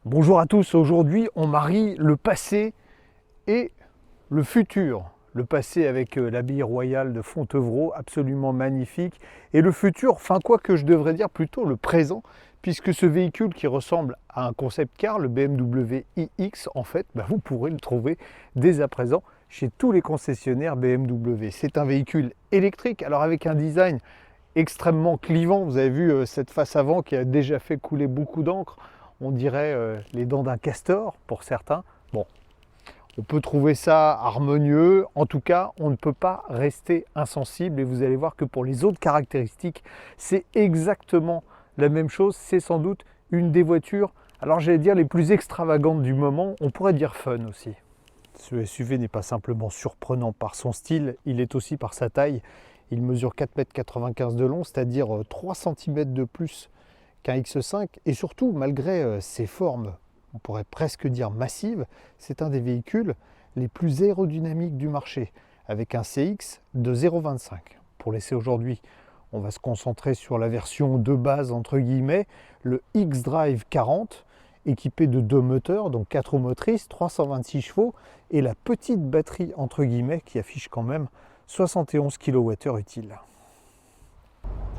Bonjour à tous, aujourd'hui on marie le passé et le futur. Le passé avec l'abbaye royale de Fontevraud, absolument magnifique, et le futur, enfin quoi que je devrais dire plutôt le présent, puisque ce véhicule qui ressemble à un concept car, le BMW iX, en fait, vous pourrez le trouver dès à présent chez tous les concessionnaires BMW. C'est un véhicule électrique, alors avec un design extrêmement clivant. Vous avez vu cette face avant qui a déjà fait couler beaucoup d'encre. On dirait les dents d'un castor pour certains. Bon, on peut trouver ça harmonieux. En tout cas, on ne peut pas rester insensible. Et vous allez voir que pour les autres caractéristiques, c'est exactement la même chose. C'est sans doute une des voitures, alors j'allais dire les plus extravagantes du moment. On pourrait dire fun aussi. Ce SUV n'est pas simplement surprenant par son style, il est aussi par sa taille. Il mesure 4,95 m de long, c'est-à-dire 3 cm de plus qu'un X5. Et surtout, malgré ses formes, on pourrait presque dire massives, c'est un des véhicules les plus aérodynamiques du marché, avec un CX de 0,25. Pour l'essai aujourd'hui, on va se concentrer sur la version de base, entre guillemets, le X-Drive 40, équipé de 2 moteurs, donc 4 roues motrices, 326 chevaux, et la petite batterie, entre guillemets, qui affiche quand même 71 kWh utile.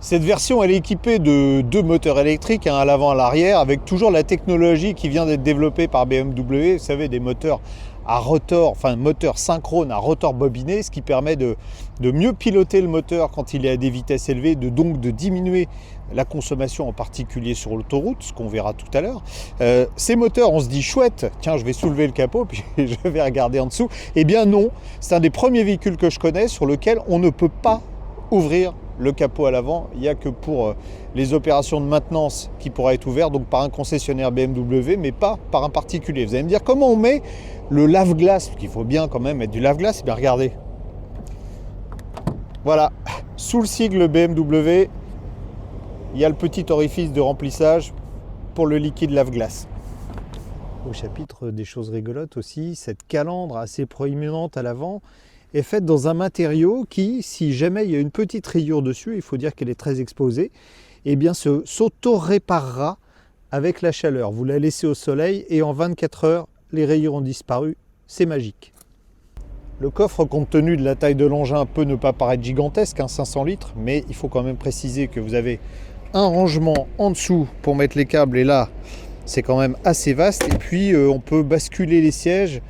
Cette version elle est équipée de 2 moteurs électriques, à l'avant et à l'arrière, avec toujours la technologie qui vient d'être développée par BMW, vous savez, des moteurs à rotor, enfin moteur synchrone à rotor bobiné, ce qui permet de mieux piloter le moteur quand il est à des vitesses élevées, donc de diminuer la consommation, en particulier sur l'autoroute, ce qu'on verra tout à l'heure. Ces moteurs, on se dit chouette, tiens, je vais soulever le capot puis je vais regarder en dessous. Eh bien non, c'est un des premiers véhicules que je connais sur lequel on ne peut pas ouvrir le capot à l'avant. Il n'y a que pour les opérations de maintenance qui pourra être ouvert, donc par un concessionnaire BMW, mais pas par un particulier. Vous allez me dire comment on met le lave-glace, parce qu'il faut bien quand même mettre du lave-glace. Eh bien regardez, voilà, sous le sigle BMW, il y a le petit orifice de remplissage pour le liquide lave-glace. Au chapitre des choses rigolotes aussi, cette calandre assez proéminente à l'avant est faite dans un matériau qui, si jamais il y a une petite rayure dessus, il faut dire qu'elle est très exposée, eh bien s'auto-réparera avec la chaleur. Vous la laissez au soleil et en 24 heures, les rayures ont disparu. C'est magique. Le coffre, compte tenu de la taille de l'engin, peut ne pas paraître gigantesque, 500 litres, mais il faut quand même préciser que vous avez un rangement en dessous pour mettre les câbles, et là, c'est quand même assez vaste. Et puis, on peut basculer les sièges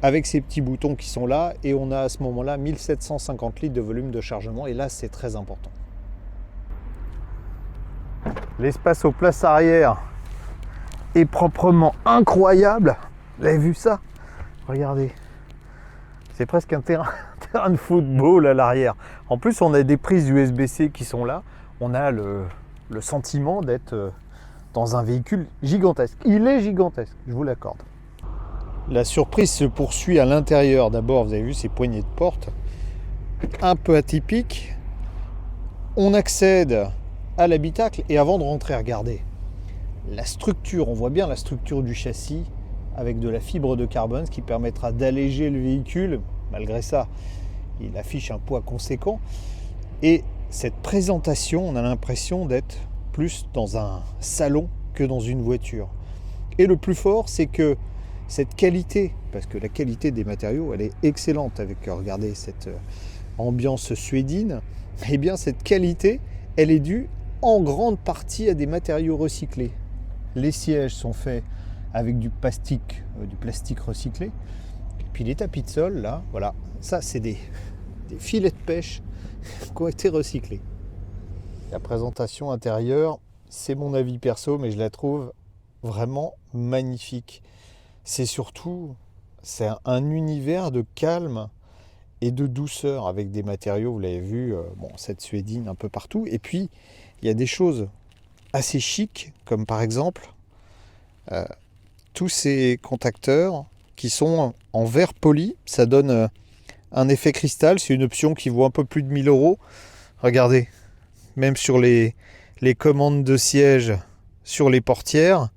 avec ces petits boutons qui sont là, et on a à ce moment-là 1750 litres de volume de chargement, et là, c'est très important. L'espace aux places arrière est proprement incroyable. Vous avez vu ça? Regardez. C'est presque un terrain de football à l'arrière. En plus, on a des prises USB-C qui sont là. On a le sentiment d'être dans un véhicule gigantesque. Il est gigantesque, je vous l'accorde. La surprise se poursuit à l'intérieur. D'abord, vous avez vu ces poignées de porte, un peu atypiques. On accède à l'habitacle et avant de rentrer, regardez, la structure, on voit bien la structure du châssis avec de la fibre de carbone, ce qui permettra d'alléger le véhicule. Malgré ça, il affiche un poids conséquent. Et cette présentation, on a l'impression d'être plus dans un salon que dans une voiture. Et le plus fort, c'est que cette qualité, parce que la qualité des matériaux, elle est excellente avec, regardez, cette ambiance suédine, eh bien cette qualité, elle est due en grande partie à des matériaux recyclés. Les sièges sont faits avec du plastique recyclé. Et puis les tapis de sol, là, voilà, ça c'est des filets de pêche qui ont été recyclés. La présentation intérieure, c'est mon avis perso, mais je la trouve vraiment magnifique. C'est surtout, c'est un univers de calme et de douceur avec des matériaux, vous l'avez vu, cette suédine un peu partout. Et puis, il y a des choses assez chics, comme par exemple tous ces contacteurs qui sont en verre poli. Ça donne un effet cristal, c'est une option qui vaut un peu plus de 1000 €. Regardez, même sur les commandes de siège, sur les portières,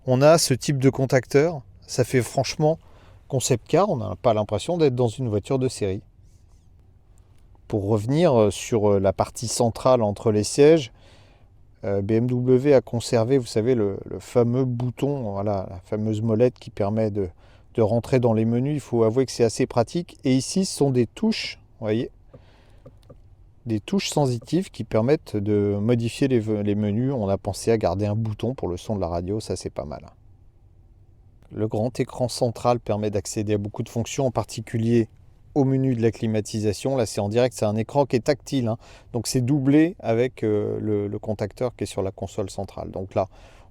on a ce type de contacteur. Ça fait franchement concept car, on n'a pas l'impression d'être dans une voiture de série. Pour revenir sur la partie centrale entre les sièges, BMW a conservé, vous savez, le fameux bouton, voilà, la fameuse molette qui permet de rentrer dans les menus. Il faut avouer que c'est assez pratique. Et ici, ce sont des touches, vous voyez, des touches sensitives qui permettent de modifier les menus. On a pensé à garder un bouton pour le son de la radio, ça c'est pas mal. Le grand écran central permet d'accéder à beaucoup de fonctions, en particulier au menu de la climatisation. Là c'est en direct, c'est un écran qui est tactile, hein. Donc c'est doublé avec le contacteur qui est sur la console centrale. Donc là,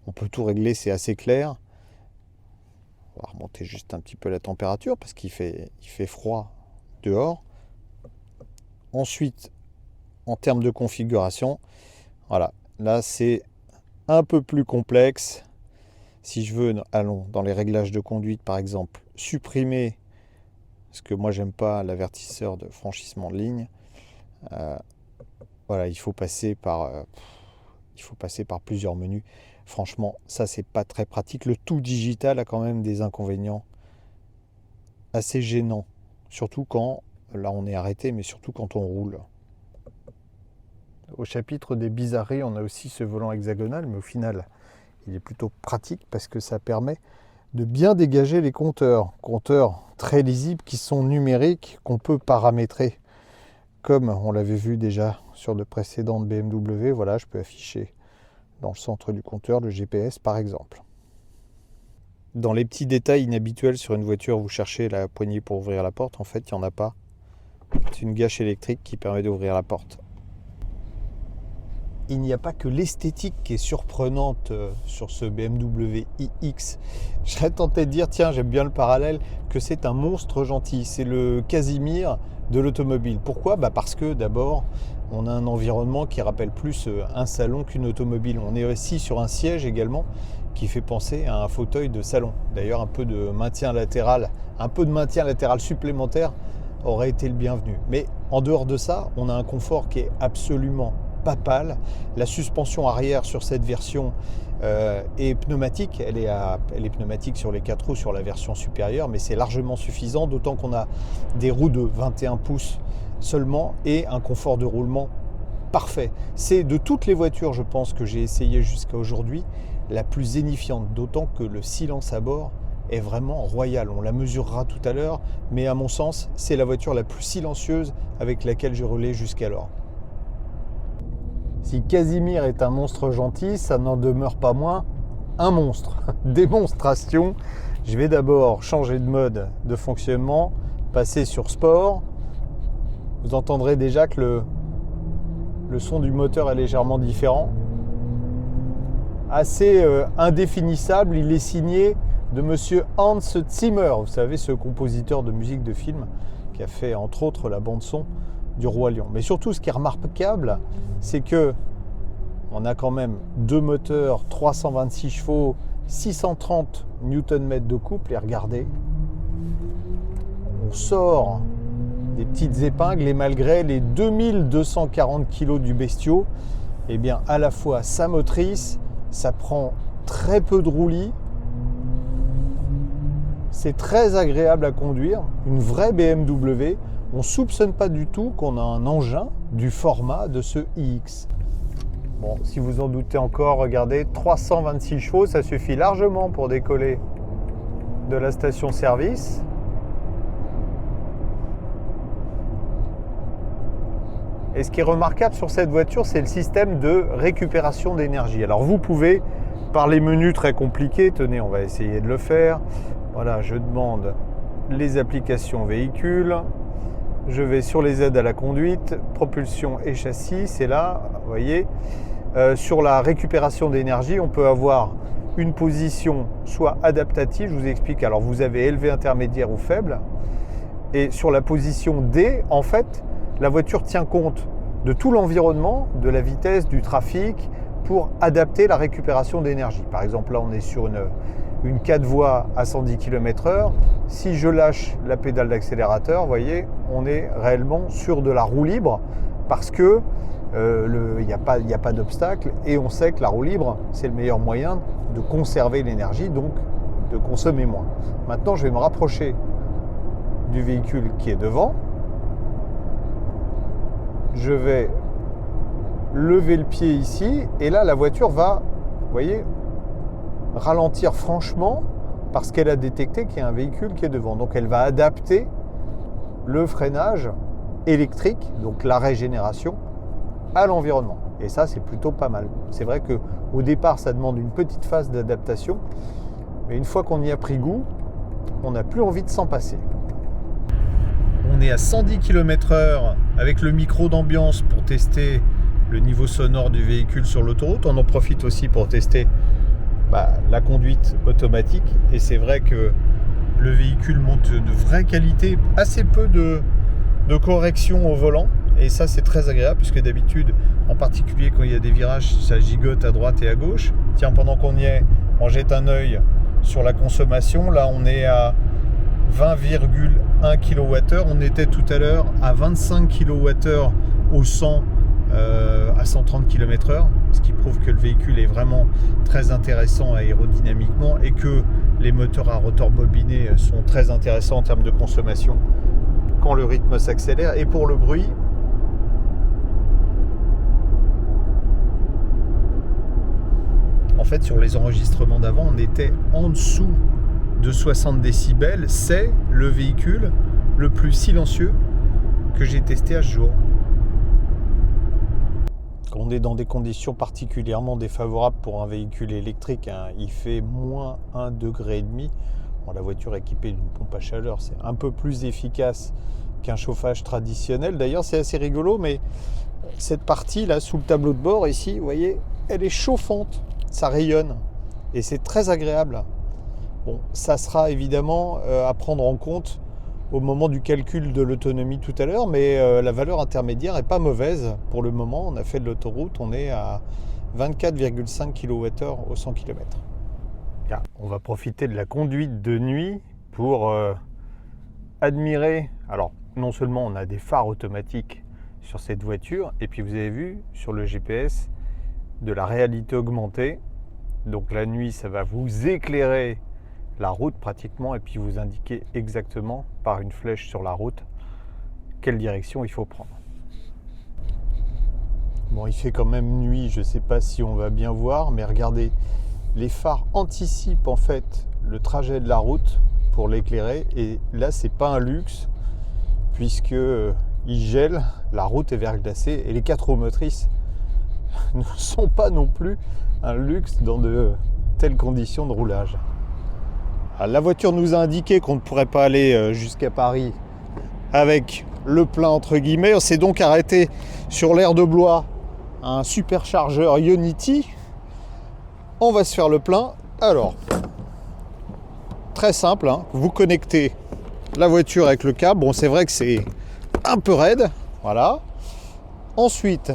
on peut tout régler, c'est assez clair. On va remonter juste un petit peu la température parce qu'il fait froid dehors. Ensuite, en termes de configuration, voilà, là c'est un peu plus complexe. Si je veux, allons dans les réglages de conduite par exemple, supprimer, parce que moi j'aime pas l'avertisseur de franchissement de ligne, voilà, il faut passer par plusieurs menus. Franchement, ça c'est pas très pratique. Le tout digital a quand même des inconvénients assez gênants, surtout quand, là on est arrêté, mais surtout quand on roule. Au chapitre des bizarreries, on a aussi ce volant hexagonal, mais au final, il est plutôt pratique parce que ça permet de bien dégager les compteurs. Compteurs très lisibles qui sont numériques, qu'on peut paramétrer. Comme on l'avait vu déjà sur de précédentes BMW, voilà, je peux afficher dans le centre du compteur le GPS par exemple. Dans les petits détails inhabituels sur une voiture, vous cherchez la poignée pour ouvrir la porte, en fait, il n'y en a pas. C'est une gâche électrique qui permet d'ouvrir la porte. Il n'y a pas que l'esthétique qui est surprenante sur ce BMW iX. Je serais tenté de dire, tiens, j'aime bien le parallèle, que c'est un monstre gentil. C'est le Casimir de l'automobile. Pourquoi ? Parce que d'abord, on a un environnement qui rappelle plus un salon qu'une automobile. On est assis sur un siège également qui fait penser à un fauteuil de salon. D'ailleurs, un peu de maintien latéral supplémentaire aurait été le bienvenu. Mais en dehors de ça, on a un confort qui est absolument papal. La suspension arrière sur cette version est pneumatique. Elle est pneumatique sur les 4 roues sur la version supérieure, mais c'est largement suffisant, d'autant qu'on a des roues de 21 pouces seulement et un confort de roulement parfait. C'est de toutes les voitures, je pense, que j'ai essayé jusqu'à aujourd'hui, la plus zénifiante, d'autant que le silence à bord est vraiment royal. On la mesurera tout à l'heure, mais à mon sens, c'est la voiture la plus silencieuse avec laquelle j'ai roulé jusqu'alors. Si Casimir est un monstre gentil, ça n'en demeure pas moins un monstre. Démonstration. Je vais d'abord changer de mode de fonctionnement, passer sur sport. Vous entendrez déjà que le son du moteur est légèrement différent. Assez indéfinissable, il est signé de monsieur Hans Zimmer, vous savez, ce compositeur de musique de film qui a fait entre autres la bande son du Roi Lion. Mais surtout, ce qui est remarquable, c'est que on a quand même deux moteurs, 326 chevaux, 630 Nm de couple, et regardez, on sort des petites épingles, et malgré les 2240 kg du bestiau, eh bien à la fois sa motrice, ça prend très peu de roulis, c'est très agréable à conduire, une vraie BMW. On ne soupçonne pas du tout qu'on a un engin du format de ce iX. Bon, si vous en doutez encore, regardez, 326 chevaux, ça suffit largement pour décoller de la station-service. Et ce qui est remarquable sur cette voiture, c'est le système de récupération d'énergie. Alors vous pouvez, par les menus très compliqués, tenez, on va essayer de le faire. Voilà, je demande les applications véhicules. Je vais sur les aides à la conduite, propulsion et châssis, c'est là, vous voyez. Sur la récupération d'énergie, on peut avoir une position soit adaptative, je vous explique, alors vous avez élevé, intermédiaire ou faible. Et sur la position D, en fait, la voiture tient compte de tout l'environnement, de la vitesse, du trafic, pour adapter la récupération d'énergie. Par exemple, là, on est sur une 4 voies à 110 km/h. Si je lâche la pédale d'accélérateur, vous voyez, on est réellement sur de la roue libre parce que il n'y a pas d'obstacle et on sait que la roue libre, c'est le meilleur moyen de conserver l'énergie, donc de consommer moins. Maintenant, je vais me rapprocher du véhicule qui est devant. Je vais lever le pied ici, et là la voiture va, vous voyez, ralentir franchement parce qu'elle a détecté qu'il y a un véhicule qui est devant. Donc elle va adapter le freinage électrique, donc la régénération, à l'environnement. Et ça, c'est plutôt pas mal. C'est vrai qu'au départ, ça demande une petite phase d'adaptation, mais une fois qu'on y a pris goût, on n'a plus envie de s'en passer. On est à 110 km/h avec le micro d'ambiance pour tester le niveau sonore du véhicule sur l'autoroute. On en profite aussi pour tester la conduite automatique. Et c'est vrai que le véhicule monte de vraie qualité, assez peu de correction au volant. Et ça, c'est très agréable puisque d'habitude, en particulier quand il y a des virages, ça gigote à droite et à gauche. Tiens, pendant qu'on y est, on jette un œil sur la consommation. Là, on est à 20,1 kWh. On était tout à l'heure à 25 kWh au 100 à 130 km/h, ce qui prouve que le véhicule est vraiment très intéressant aérodynamiquement et que les moteurs à rotor bobiné sont très intéressants en termes de consommation quand le rythme s'accélère. Et pour le bruit, en fait, sur les enregistrements d'avant, on était en dessous de 60 décibels. C'est le véhicule le plus silencieux que j'ai testé à ce jour. Quand on est dans des conditions particulièrement défavorables pour un véhicule électrique, il fait moins 1,5 degré. Bon, la voiture est équipée d'une pompe à chaleur, c'est un peu plus efficace qu'un chauffage traditionnel. D'ailleurs, c'est assez rigolo, mais cette partie là, sous le tableau de bord ici, vous voyez, elle est chauffante, ça rayonne et c'est très agréable. Bon, ça sera évidemment à prendre en compte au moment du calcul de l'autonomie tout à l'heure, mais la valeur intermédiaire n'est pas mauvaise pour le moment. On a fait de l'autoroute, on est à 24,5 kWh au 100 km. On va profiter de la conduite de nuit pour admirer. Alors, non seulement on a des phares automatiques sur cette voiture, et puis vous avez vu sur le GPS de la réalité augmentée. Donc la nuit, ça va vous éclairer la route pratiquement et puis vous indiquer exactement par une flèche sur la route quelle direction il faut prendre. Bon, il fait quand même nuit, je ne sais pas si on va bien voir, mais regardez, les phares anticipent en fait le trajet de la route pour l'éclairer, et là c'est pas un luxe puisque il gèle, la route est verglacée et les 4 roues motrices ne sont pas non plus un luxe dans de telles conditions de roulage. Alors, la voiture nous a indiqué qu'on ne pourrait pas aller jusqu'à Paris avec le plein entre guillemets. On s'est donc arrêté sur l'aire de Blois, un superchargeur Ionity. On va se faire le plein. Alors, très simple, vous connectez la voiture avec le câble. Bon, c'est vrai que c'est un peu raide, voilà. Ensuite,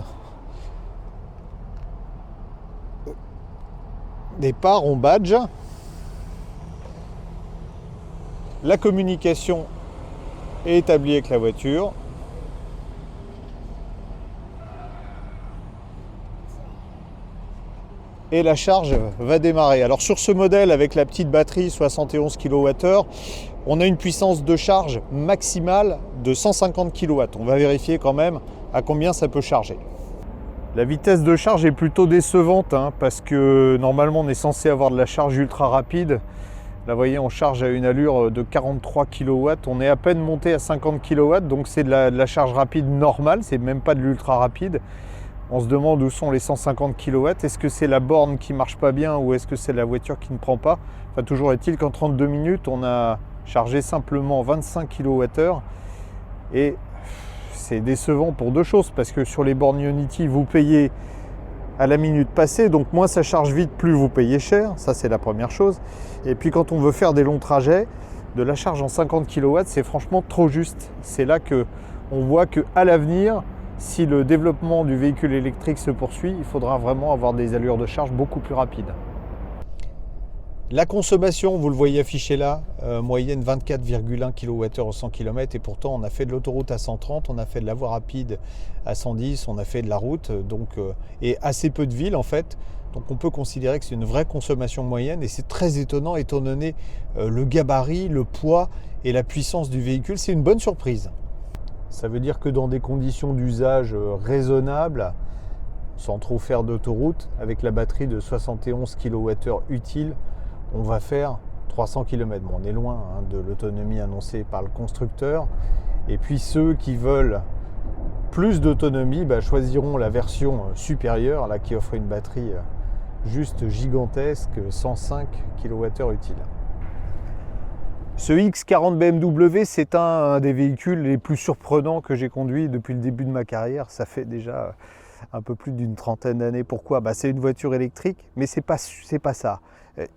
départ, on badge. La communication est établie avec la voiture. Et la charge va démarrer. Alors sur ce modèle avec la petite batterie 71 kWh, on a une puissance de charge maximale de 150 kW. On va vérifier quand même à combien ça peut charger. La vitesse de charge est plutôt décevante parce que normalement on est censé avoir de la charge ultra rapide. Là, vous voyez, on charge à une allure de 43 kW. On est à peine monté à 50 kW, donc c'est de la charge rapide normale, c'est même pas de l'ultra rapide. On se demande où sont les 150 kW. Est-ce que c'est la borne qui marche pas bien ou est-ce que c'est la voiture qui ne prend pas? Enfin, toujours est-il qu'en 32 minutes, on a chargé simplement 25 kWh. Et c'est décevant pour deux choses, parce que sur les bornes Ionity, vous payez à la minute passée, donc moins ça charge vite, plus vous payez cher, ça c'est la première chose. Et puis quand on veut faire des longs trajets, de la charge en 50 kW, c'est franchement trop juste. C'est là qu'on voit qu'à l'avenir, si le développement du véhicule électrique se poursuit, il faudra vraiment avoir des allures de charge beaucoup plus rapides. La consommation, vous le voyez affiché là, moyenne 24,1 kWh au 100 km, et pourtant on a fait de l'autoroute à 130, on a fait de la voie rapide à 110, on a fait de la route, donc, et assez peu de villes en fait. Donc on peut considérer que c'est une vraie consommation moyenne, et c'est très étonnant étant donné le gabarit, le poids et la puissance du véhicule. C'est une bonne surprise. Ça veut dire que dans des conditions d'usage raisonnables, sans trop faire d'autoroute, avec la batterie de 71 kWh utile, on va faire 300 km. Bon, on est loin de l'autonomie annoncée par le constructeur. Et puis ceux qui veulent plus d'autonomie choisiront la version supérieure là, qui offre une batterie juste gigantesque, 105 kWh utile. Ce X40 BMW, c'est un des véhicules les plus surprenants que j'ai conduit depuis le début de ma carrière. Ça fait déjà un peu plus d'une trentaine d'années. Pourquoi? C'est une voiture électrique, mais c'est pas ça.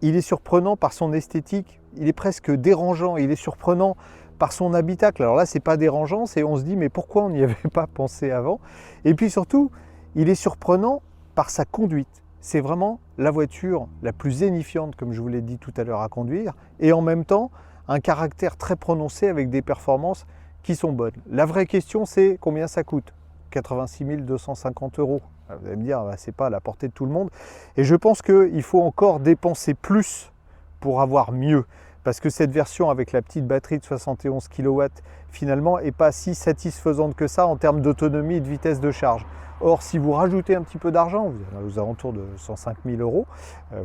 Il est surprenant par son esthétique, il est presque dérangeant, il est surprenant par son habitacle. Alors là, c'est pas dérangeant, on se dit mais pourquoi on n'y avait pas pensé avant? Et puis surtout, il est surprenant par sa conduite. C'est vraiment la voiture la plus édifiante, comme je vous l'ai dit tout à l'heure, à conduire, et en même temps, un caractère très prononcé avec des performances qui sont bonnes. La vraie question, c'est combien ça coûte? 86 250 €. Vous allez me dire, c'est pas à la portée de tout le monde. Et je pense qu'il faut encore dépenser plus pour avoir mieux. Parce que cette version avec la petite batterie de 71 kW, finalement, n'est pas si satisfaisante que ça en termes d'autonomie et de vitesse de charge. Or, si vous rajoutez un petit peu d'argent, vous êtes aux alentours de 105 000 €,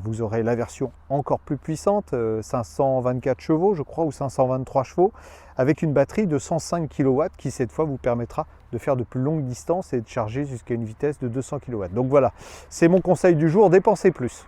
vous aurez la version encore plus puissante, 524 chevaux, je crois, ou 523 chevaux, avec une batterie de 105 kW qui, cette fois, vous permettra de faire de plus longues distances et de charger jusqu'à une vitesse de 200 kW. Donc voilà, c'est mon conseil du jour, dépensez plus.